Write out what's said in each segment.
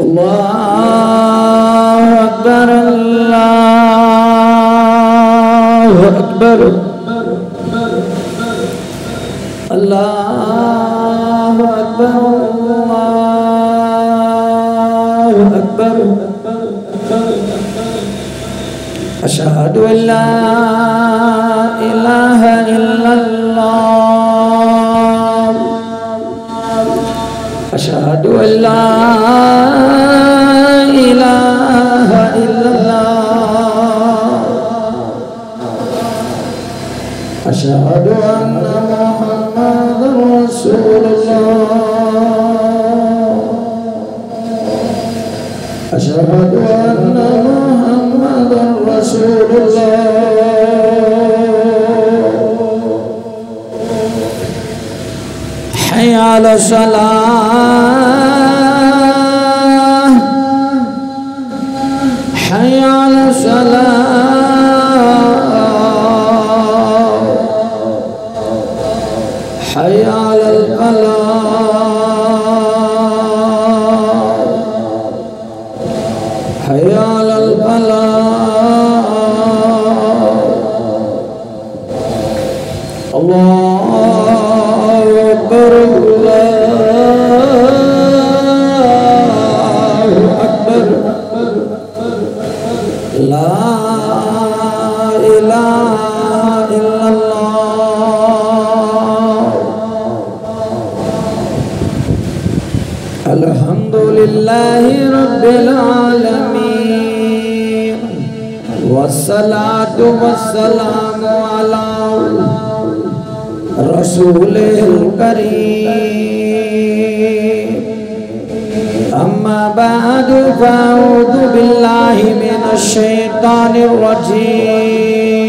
अल्लाहु अकबर अल्लाहु अकबर अल्लाहु अकबर अल्लाहु अकबर अशहदु अल्ला इलाहा इल्लल्लाह अशहदु अल्ला इलाहा इल्लल्लाह अशहदु अन्ना मुहम्मदुर रसूलुल्लाह अशहदु अन्ना मुहम्मदुर रसूलुल्लाह हय्या अला सलाह हय्या अला सलाह हय्या अलल फलाह हय्या अलल फलाह अल्लाहु अकबर अल्लाहु अकबर ला इलाहा इल्लल्लाह अल्हम्दुलिल्लाहि रब्बिल आलमीन वस्सलातु वस्सलामु अला रसूलिल करीम अम्मा बअदु फअऊज़ु बिल्लाहि मिनश शैतानिर रजीम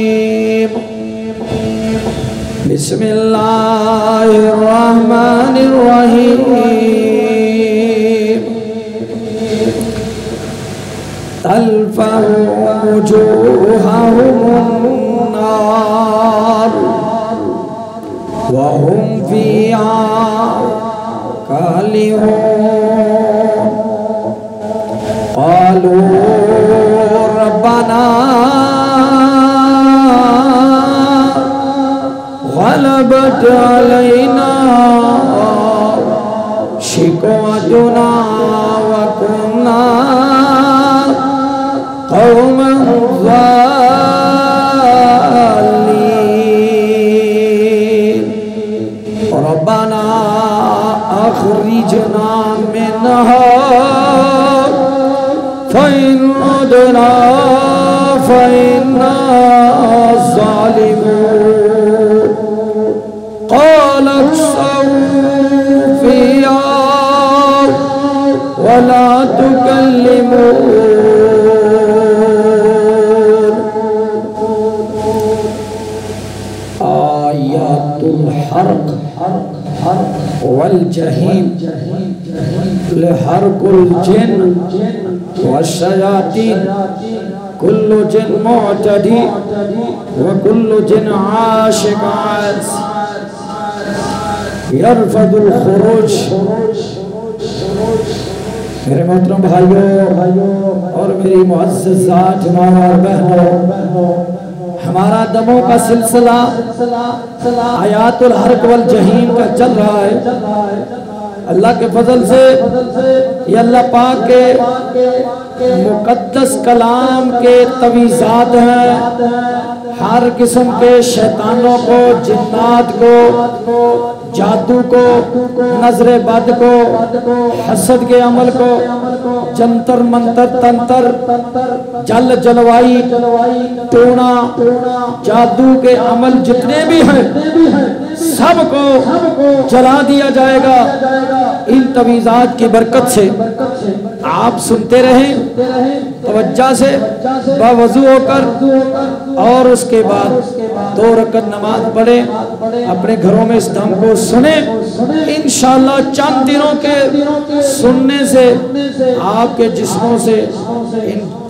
बिस्मिल्लाहिर रहमानिर रहीम तल्फ़हु वुजूहहुमुन नार वहुम फ़ीहा कालिहून क़ालू रब्बना ग़लबत अलैना शिक़वतुना व कुन्ना क़ौमन ज़ालिमीन रब्बना अख़रिजना मिन्हा फ़इन उदना फ़इन्ना ज़ालिमून क़ाल अख्सऊ फ़ीहा वला तुकल्लिमून आयातुल हर्क़ वल जहीम लहर्कुल जिन्न वश्शयातीन कुल्लु जिन्न मुअतदी व कुल्लु जिन्न आशिक़ यरफ़दुल खुरूज। मेरे मोहतरम भाइयों और मेरी मुअज़्ज़ज़ात माँ और बहनों, हमारा दमों का सिलसिला आयातुल हर्क़ वल जहीम का चल रहा है। अल्लाह के फजल से ये अल्लाह पाक के मुक़द्दस कलाम के तवीज़ात हैं। हर किस्म के शैतानों को, जिन्नात को, जादू को, नजर बद को, हसद के अमल को, जंतर मंतर तंत्र, जल जलवाई, टोना, जादू के अमल जितने भी हैं सबको जला दिया जाएगा इन तवीज़ात की बरकत से। आप सुनते रहें तवज्जो से, बावजू होकर, और उसके बाद 2 रकअत नमाज पढ़े, अपने घरों में इस धम को सुने। इंशाअल्लाह चंद दिनों के सुनने से आपके जिस्मों से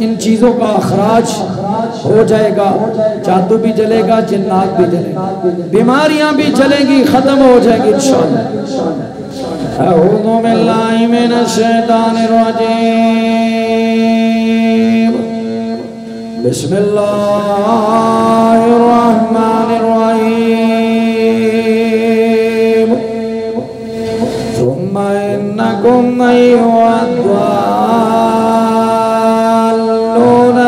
इन चीज़ों का अखराज हो जाएगा। जादू भी जलेगा, जिन्नात भी जलेगा, बीमारियां भी जलेगी, खत्म हो जाएगी इंशाअल्लाह। أعوذ بالله من الشيطان الرجيم بسم الله الرحمن الرحيم ثم إنكم أيها الضالون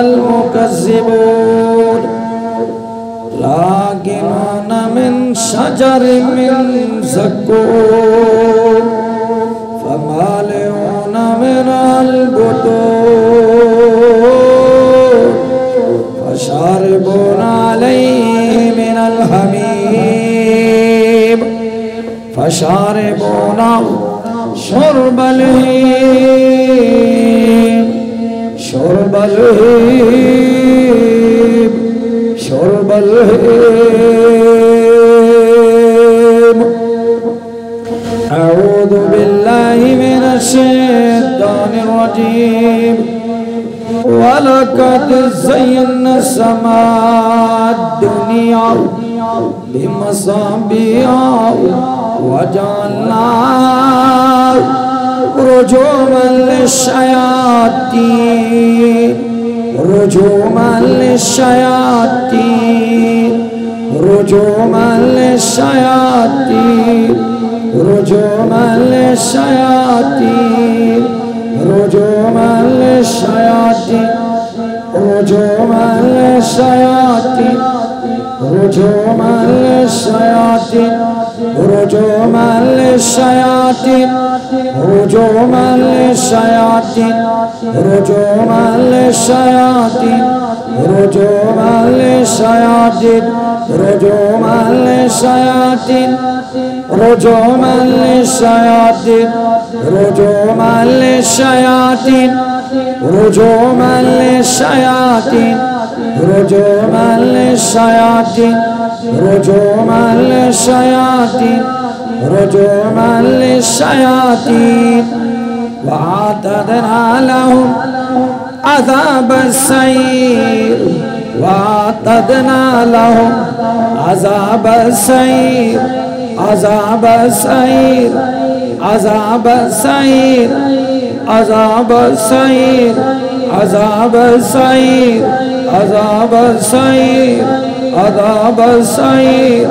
المكذبون لآكلون من شجر من زقوم فمالئون منها البطون فشاربون عليه من الحميم فشاربون شرب الهيم شرب الهيم شرب الهيم. أعوذ بالله من الشيطان الرجيم ولقد زينا السماء الدنيا بمصابيح وجعلناها رجوما للشياطين رجوما للشياطين رجوما للشياطين رجوما للشياطين رجوما للشياطين رجوما للشياطين رجوما للشياطين رجوما للشياطين رجوما للشياطين رجوما للشياطين رجوما للشياطين رجوما للشياطين رجوما للشياطين رجوما للشياطين رجوما للشياطين رجوما للشياطين رجوما للشياطين رجوما للشياطين وأعتدنا لهم عذاب السعير وأعتدنا لهم عذاب السعير عذاب السعير عذاب السعير عذاب السعير عذاب السعير عذاب السعير عذاب السعير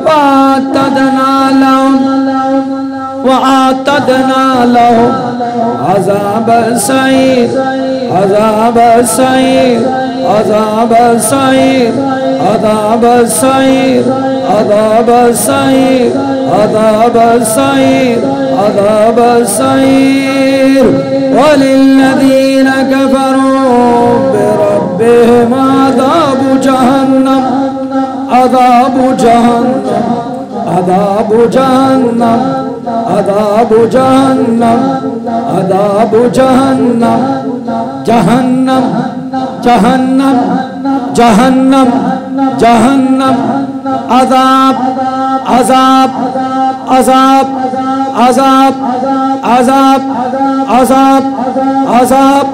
وأعتدنا لهم وأعتدنا لهم عذاب السعير عذاب السعير عذاب السعير عذاب السعير عذاب السعير عذاب السعير عذاب السعير. وللذين كفروا بربهم عذاب جهنم عذاب جهنم عذاب جهنم عذاب جهنم عذاب جهنم جهنم جهنم جهنم جهنم عذاب عذاب عذاب عذاب عذاب عذاب عذاب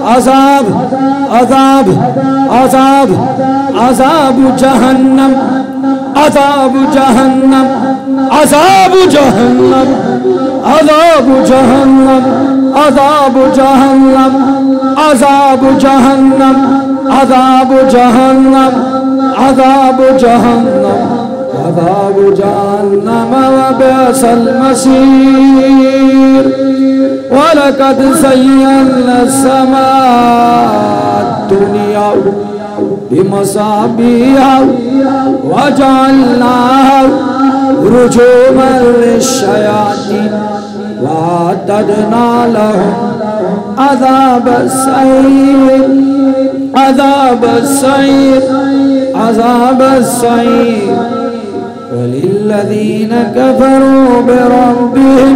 عذاب عذاب عذاب عذاب جهنم عذاب جهنم عذاب جهنم عذاب جهنم عذاب جهنم عذاب جهنم عذاب جهنم عذاب جهنم عذاب جهنم وبئس المصير. ولقد زينا السماء الدنيا بمصابيح وجعلناها رجوما للشياطين وأعتدنا لهم عذاب السعير عذاب السعير عذاب السعير. وللذين كفروا بربهم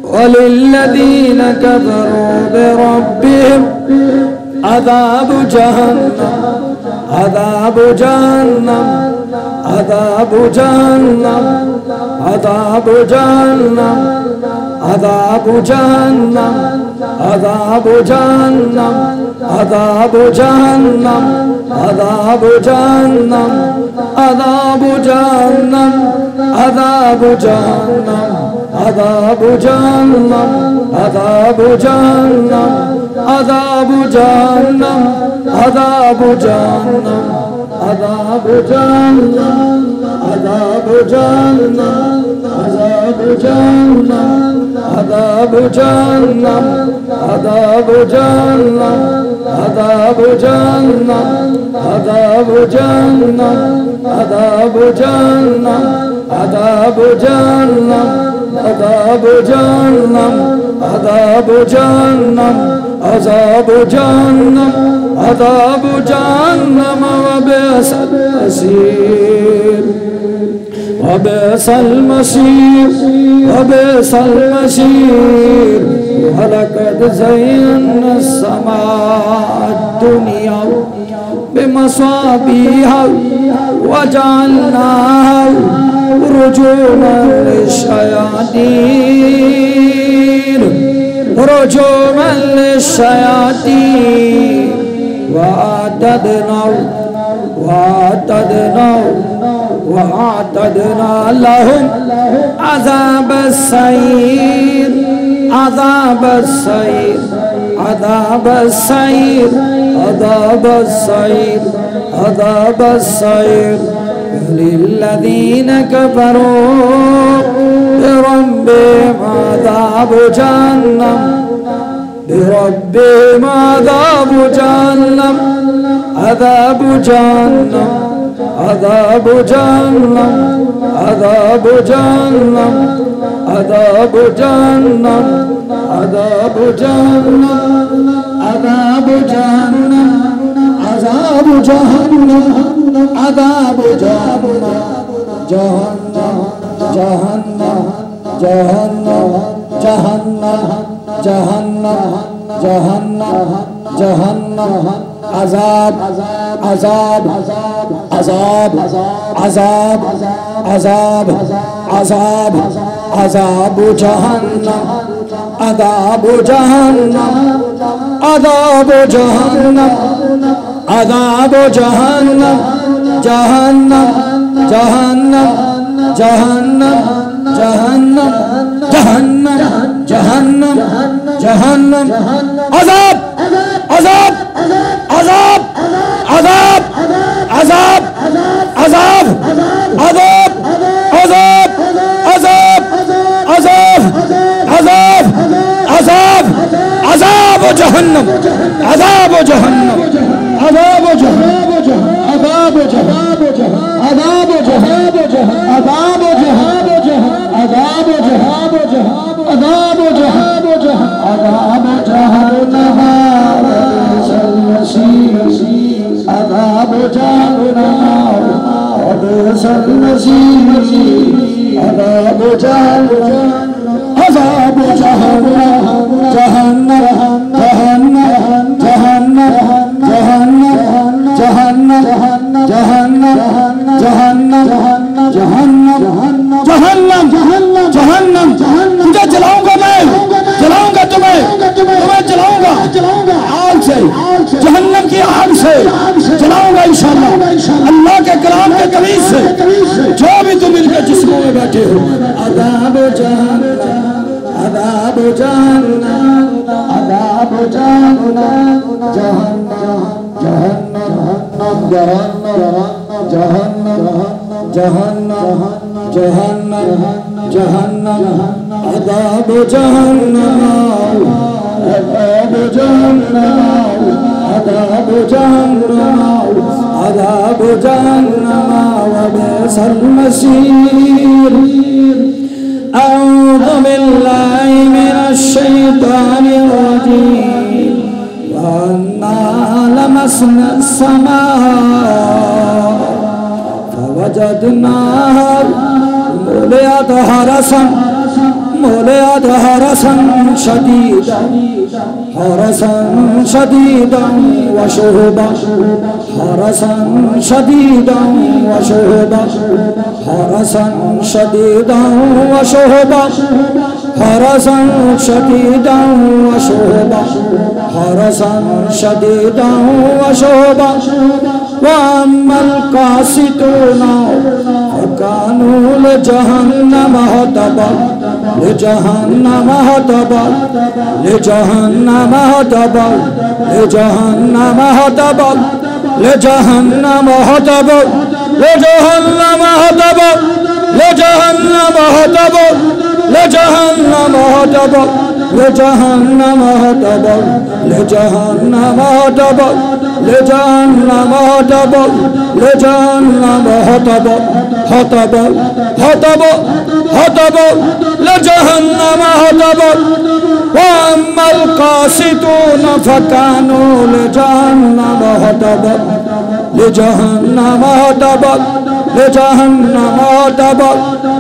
وللذين كفروا بربهم عذاب جهنم عذاب جهنم عذاب جهنم عذاب جهنم عذاب جهنم عذاب جهنم عذاب جهنم عذاب جهنم عذاب جهنم अज़ाब जहन्नम, अज़ाब जहन्नम, अज़ाब जहन्नम, अज़ाब जहन्नम, अज़ाब जहन्नम, अज़ाब जहन्नम, अज़ाब जहन्नम, अज़ाब जहन्नम, अज़ाब जहन्नम, अज़ाब जहन्नम, अज़ाब जहन्नम, अज़ाब जहन्नम, अज़ाब जहन्नम, अज़ाब जहन्नम, अज़ाब जहन्नम, अज़ाब जहन्नम, अज़ाब जहन्नम, अज़ाब जहन्नम व बिअसल मसीर, व बिअसल मसीर, व बिअसल मसीर। वलक़द ज़य्यना अस्समाअ दुनिया बिमसाबीह व जअलनाहा रुजूमन लिश्शयातीन, रुजूमन लिश्शयातीन। वअतदना लहुम अज़ाब अस्सईर, अज़ाब अस्सईर, अज़ाब अस्सईर, अज़ाब अस्सईर, अज़ाब अस्सईर। लिल्लज़ीन कफ़रू बिरब्बिहिम अज़ाब जहन्नम, बिरब्बिहिम अज़ाब जहन्नम, अज़ाब जहन्नम, अज़ाब जहन्नम, अज़ाब जहन्नम, अज़ाब जहन्नम, अज़ाब जहन्नम, अज़ाब जहन्नम, अज़ाब जहन्नम, अज़ाब जहन्नम, जहन्नम, जहन्नम, जहन्नम, जहन्नम, जहन्नम, जहन्नम, जहन्नम। अज़ाब, अज़ाब, अज़ाब, अज़ाब, अज़ाब, अज़ाब, अज़ाब जहन्नम, अज़ाब जहन्नम, अज़ाब जहन्नम, अज़ाब जहन्नम, जहन्नम, जहन्नम, जहन्नम, जहन्नम, जहन्नम, जहन्नम, जहन्नम। अज़ाब, अज़ाब, अज़ाब, अज़ाब, अज़ाब, अज़ाब, अज़ाब, अज़ाब, अज़ाब, अज़ाब, अज़ाब, अज़ाब, अज़ाब जहन्नम, अज़ाब जहन्नम, अज़ाब जहन्नम, अज़ाब जहन्नम, अज़ाब जहन्नम, अज़ाब जहन्नम, अज़ाब जहन्नम, अज़ाब जहन्नम, अज़ाब जहन्नम, अज़ाब जहन्नम, बिअसल मसीर, अज़ाब जहन्नम, अज़ाब जहन्नम, जहन्नम, जहन्नम, जहन्नम, जहन्नम, जहन्नम, जहन्नम, जहन्नम, जहन्नम, जहन्नम, जहन्नम। तुझे जलाऊंगा मैं, जलाऊंगा तुम्हें, तुम्हें जलाऊंगा आग से, जहन्नम की आग से जलाऊंगा इंशाअल्लाह, अल्लाह के कलाम के तवीज़ से। जो भी तुम इनके जिस्मों में बैठे हो, अज़ाब जहन्नम, अज़ाब जहन्नम, अज़ाब जहन्नम, जहन्नम, जहन्नम, जहन्नम, जहन्नम, जहन्नम, जहन्नम, अज़ाब जहन्नम, अज़ाब जहन्नम, अज़ाब जहन्नम, अज़ाब जहन्नम व बिअसल मसीर। अऊज़ु बिल्लाहि मिनश शैतानिर रजीम। वअन्ना लमस्ना अस्समाअ फवजदनाहा मुलिअत हरसन, मुलिअत हरसन शदीदन, हरसन शदीदन व शुहबा, हरसन शदीदन व शुहबा, हरसन शदीदन व शुहबा, हरसन शदीदन व शुहबा, हरसन शदीदन व शुहबा। वअम्मल कासितूना फकानू लजहन्नम हतबा लजहन्नम हतबा लजहन्नम हतबा लजहन्नम हतबा लजहन्नम हतबा लजहन्नम हतबा लजहन्नम हतबा लजहन्नम हतबा लजहन्नम हतबा लजहन्नम हतबा लजहन्नम हतबा लजहन्नम हतबा हतबा हतबा हतबा लजहन्नम हतबा वअम्मल कासितून फकानू लजहन्नम हतबा लजहन्नम हतबा लजहन्नम हतबा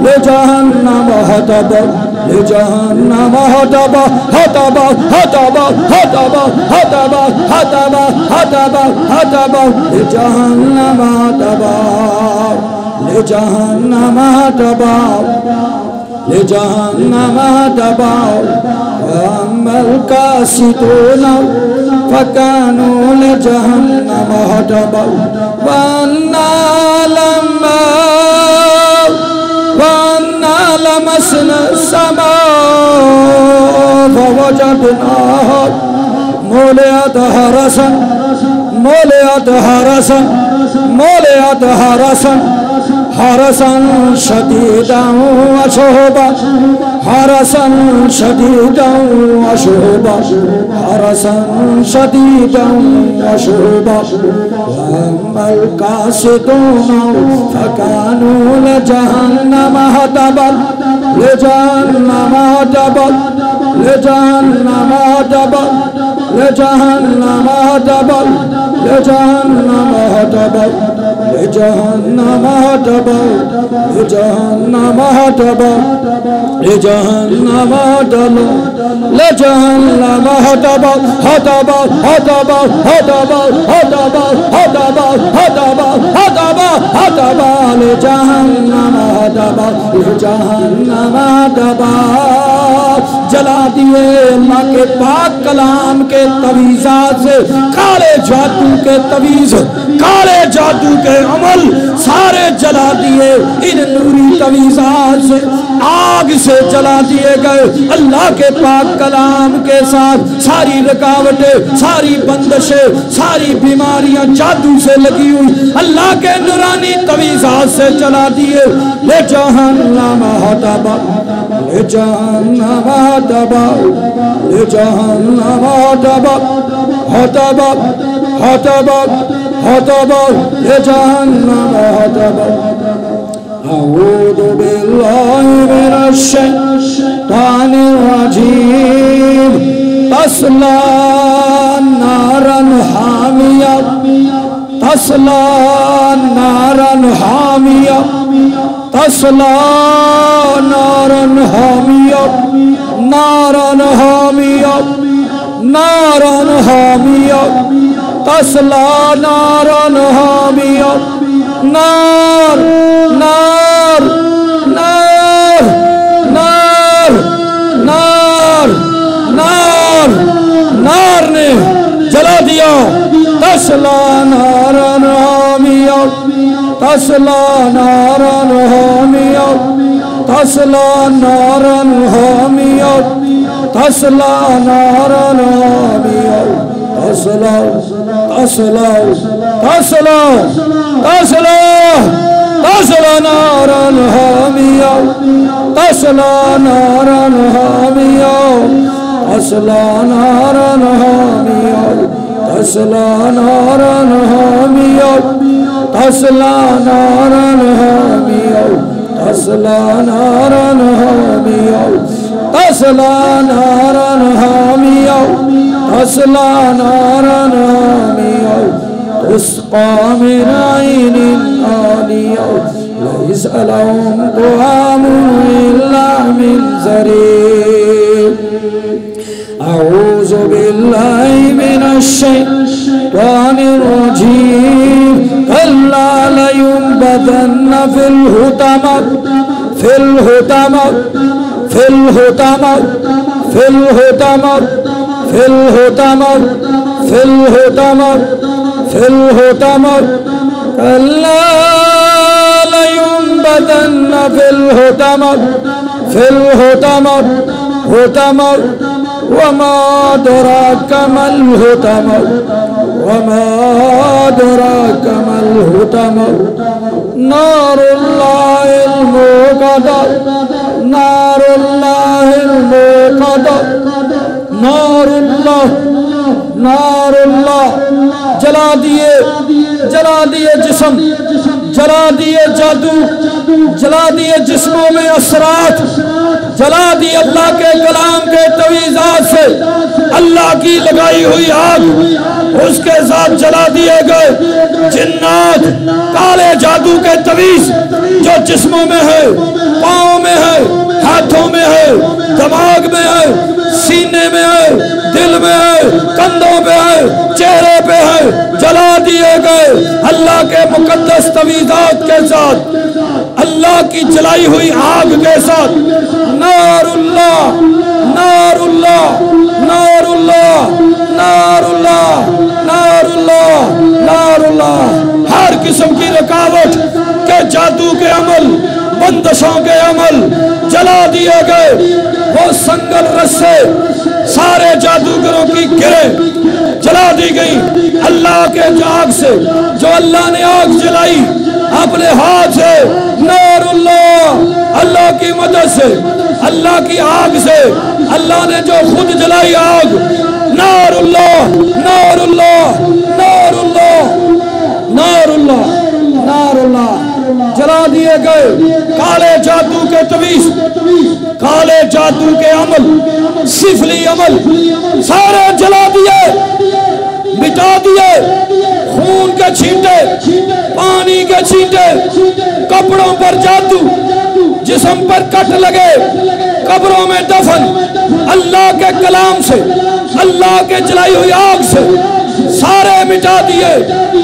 लजहन्नम हतबा लजहन्नम हतबा हतबा हतबा हतबा हतबा हतबा हतबा हतबा लजहन्नम हतबा लजहन्नम हतबा लजहन्नम हतबा वअम्मल कासितून फकानू लजहन्नम हतबा वअन्ना लमसना समा फवजदनाहा मुलियत हरसन मुलियत हरसन मुलियत हरसन हरसन शदीदन वशुबा हरसन शदीदन वशुबा हरसन शदीदन वशुबा वअम्मल कासितून फकानू लजहन्नम हतबा लजहन्नम हतबा लजहन्नम हतबा लजहन्नम हतबा लजहन्नम हतबा लजहन्नम हतबा लजहन्नम हतबा लजहन्नम हतबा लजहन्नम हतबा हतबा हतबा हतबा हतबा हतबा हतबा हतबा हतबा लजहन्नम हतबा लजहन्नम हतबा जला दिए अल्लाह के पाक कलाम के तवीज़ात से काले जादू के तवीज़ काले जादू के अमल सारे जला दिए इन नूरी तवीज़ात से आग से जला दिए गए। अल्लाह के पाक कलाम के साथ सारी रुकावटें सारी बंदिशें सारी बीमारियां जादू से लगी हुई अल्लाह के नूरानी तवीज़ात से जला दिए। ले जहन्नम हतबा ले जहन्नम हतबा ले जहन्नम हतबा हतबा हतबा हतबा ले जहन्नम हतबा। अऊज़ु बिल्लाहि मिनश शैतानिर रजीम तस्ला नारन हामिया तस्ला नारन हामिया तस्ला नारन हामिया नारन हामिया नारन हामिया तस्ला नारन हामिया नार नार नार नार नार नार नार ने जला दिया। तस्ला नारन हामिया तस्ला नारन हामिया तस्ला नारन हामिया तस्ला नारन हामिया तस्ला तस्ला तस्ला तस्ला तस्ला नारन हामिया तस्ला नारन हामिया तस्ला नारन हामिया तस्ला नारन हामिया तस्ला नारन हामिया तस्ला नारन हामिया तस्ला नारन हामिया तस्ला नारन हामिया तुस्क़ा मिन ऐनिन आनिया लैसा लहुम तुआमुन इल्ला मिन ज़रीअ। अऊज़ु बिल्लाहि मिनश शैतानिर रजीम कल्ला लयुंबज़न्न फिल हुतमा फिल हुतमा फिल हुतमा फिल हुतमा फिल हुतमा फिल हुतमा फिल हुतमा कल्ला लयुंबज़न्न लयंबदन फिल हुतम वमा दुराका मल हुतम वमा दुराका मल हुतम नारुल्लाहिल मुक़द्दा नारुल्लाहिल मुक़द्दा नारुल्लाह नारुल्लाह जला दिए जिस्म, जला दिए जादू, जला दिए जिस्मों में असरात, जला दी अल्लाह के कलाम के तवीज़ात से अल्लाह की लगाई हुई आग, उसके साथ जला दिए गए जिन्नात, काले जादू के तवीज़ जो जिस्मों में है, पाँव में है, हाथों में है, दिमाग में है, सीने में है, दिल में है, कंधों पे है, चेहरे पे है, जला दिए गए अल्लाह के मुकद्दस तवीज़ात के साथ, अल्लाह की जलाई हुई आग के साथ। नारुल्लाह नारुल्लाह नारुल्लाह नारुल्लाह नारुल्लाह नारुल्लाह। हर किस्म की रुकावट के जादू के अमल, बंदिशों के अमल जला दिए गए। वो संगल रस्से सारे जादूगरों की गिरे जला दी गई अल्लाह के आग से, जो अल्लाह ने आग जलाई अपने हाथ से। नारुल्लाह अल्लाह की मदद से, अल्लाह की आग से, अल्लाह ने जो खुद जलाई आग। नारुल्लाह नारुल्लाह नारुल्लाह नारुल्लाह नारुल्लाह। जला दिए गए काले जादू के तवीज़, काले जादू के अमल, सिफली अमल सारे जला दिए, मिटा दिए। खून के छींटे, पानी के छींटे, कपड़ों पर जादू, जिस्म पर कट लगे, कब्रों में दफन, अल्लाह के कलाम से, अल्लाह के जलाई हुई आग से सारे मिटा दिए,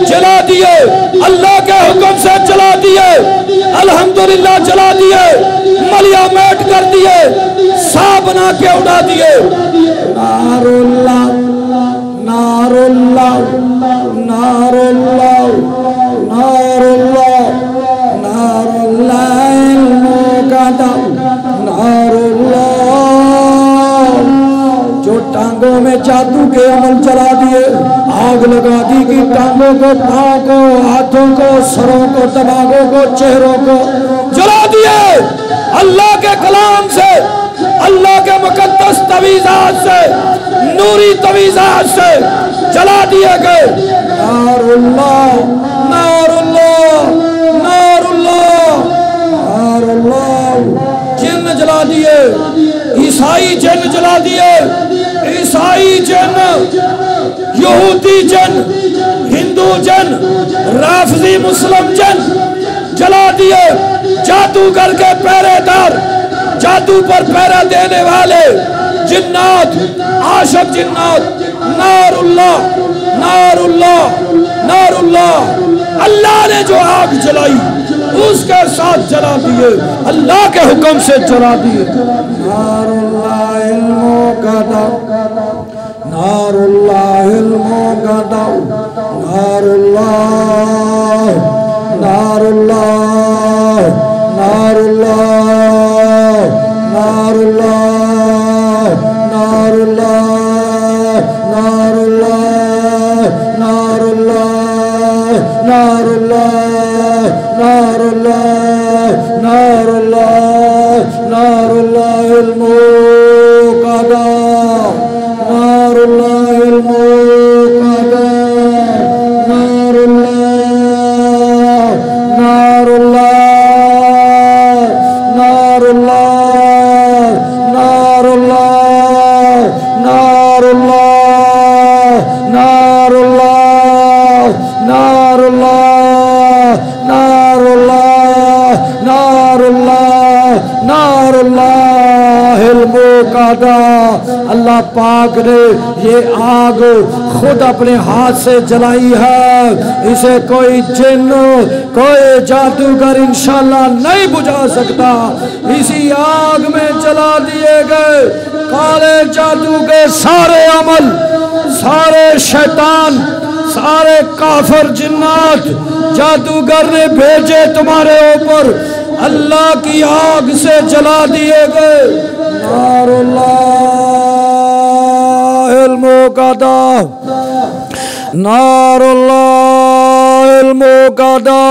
जला दिए, अल्लाह के हुक्म से जला दिए। अल्हम्दुलिल्लाह जला दिए, मलिया मेट कर दिए, साफ बना के उड़ा दिए। नारुल्लाह नारुल्लाह नारुल्लाह नारुल्लाह नारुल्लाह मुक़द्दा नारुल्लाह। जो टांगों में जादू के अमल जला दिए, आग लगा दी कि टांगों को, पाँव को, हाथों को, सरों को, दिमागों को, चेहरों को जला दिए अल्लाह के कलाम से, अल्लाह के मुकद्दस तवीज़ात से, नूरी तवीज़ात से जला दिए गए। नारुल्लाह नारुल्लाह नारुल्लाह नारुल्लाह। जिन्न जला दिए, ईसाई जिन्न जला दिए, ईसाई जिन्न, यहूदी जिन्न, हिंदू जिन्न, राफजी मुस्लिम जिन्न जला दिए। जादूगर के पहरेदार, जादू पर पहरा देने वाले जिन्नात, आशिक जिन्नात। नारुल्लाह नारुल्लाह नारुल्लाह। अल्लाह ने जो आग जलाई उसके साथ जला दिए, अल्लाह के हुक्म से जला दिए। नारुल्लाहिल मुक़द्दा नारुल्लाहिल मुक़द्दा नारुल्लाह नारुल्लाह नारुल्लाह नारुल्लाह नारुल्लाह नारुल्लाह नारुल्लाह नारुल्लाह नारुल्लाह नारुल्लाह नारुल्लाहिल मुक़द्दा नारुल्लाहिल मुक़द्दा नारुल्लाह नारुल्लाह अल्लाह पाक ने ये आग खुद अपने हाथ से जलाई है। इसे कोई जिन्न, कोई जादूगर इंशाल्लाह नहीं बुझा सकता। इसी आग में जला दिए गए काले जादू के सारे अमल, सारे शैतान, सारे काफिर जिन्नात जादूगर ने भेजे तुम्हारे ऊपर, अल्लाह की आग से जला दिए गए। नारुल्लाहिल मुक़द्दा, नारुल्लाहिल मुक़द्दा,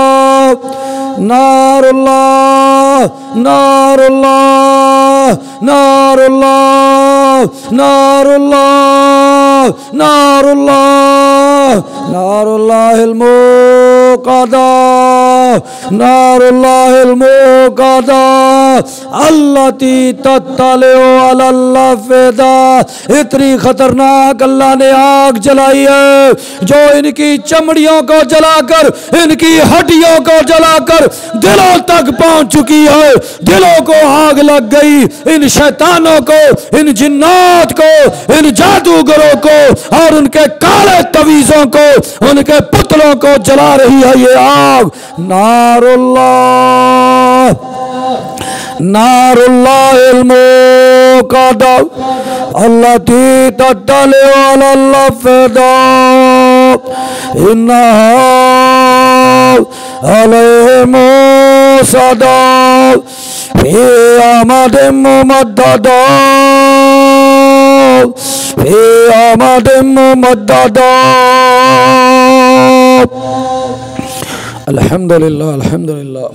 नारुल्लाह, नारुल्लाह, नारुल्लाह, नारुल्लाह, नारुल्लाह, नारुल्लाहिल मुक़द्दा, नारुल्लाहिल मुक़द्दा, अल्लती तत्तलिउ अलल अफ़इदा। इतनी खतरनाक अल्लाह ने आग जलाई है जो इनकी चमड़ियों को जलाकर, इनकी हड्डियों को जलाकर दिलों तक पहुंच चुकी है। दिलों को आग लग गई, इन शैतानों को, इन जिन्नात को, इन जादूगरों को और उनके काले तवीज़ों को, उनके पुतलों को जला रही है ये आग। नारुल्लाह, नारुल्लाहिल मुक़द्दा, अल्लती तत्तलिउ अलल अफ़इदा, इन्नहा अलैहिम मुसद्दा, फी अमदिन मुमद्ददा, फी अमदिन मुमद्ददा। अल्हम्दुलिल्लाह, अल्हम्दुलिल्लाह।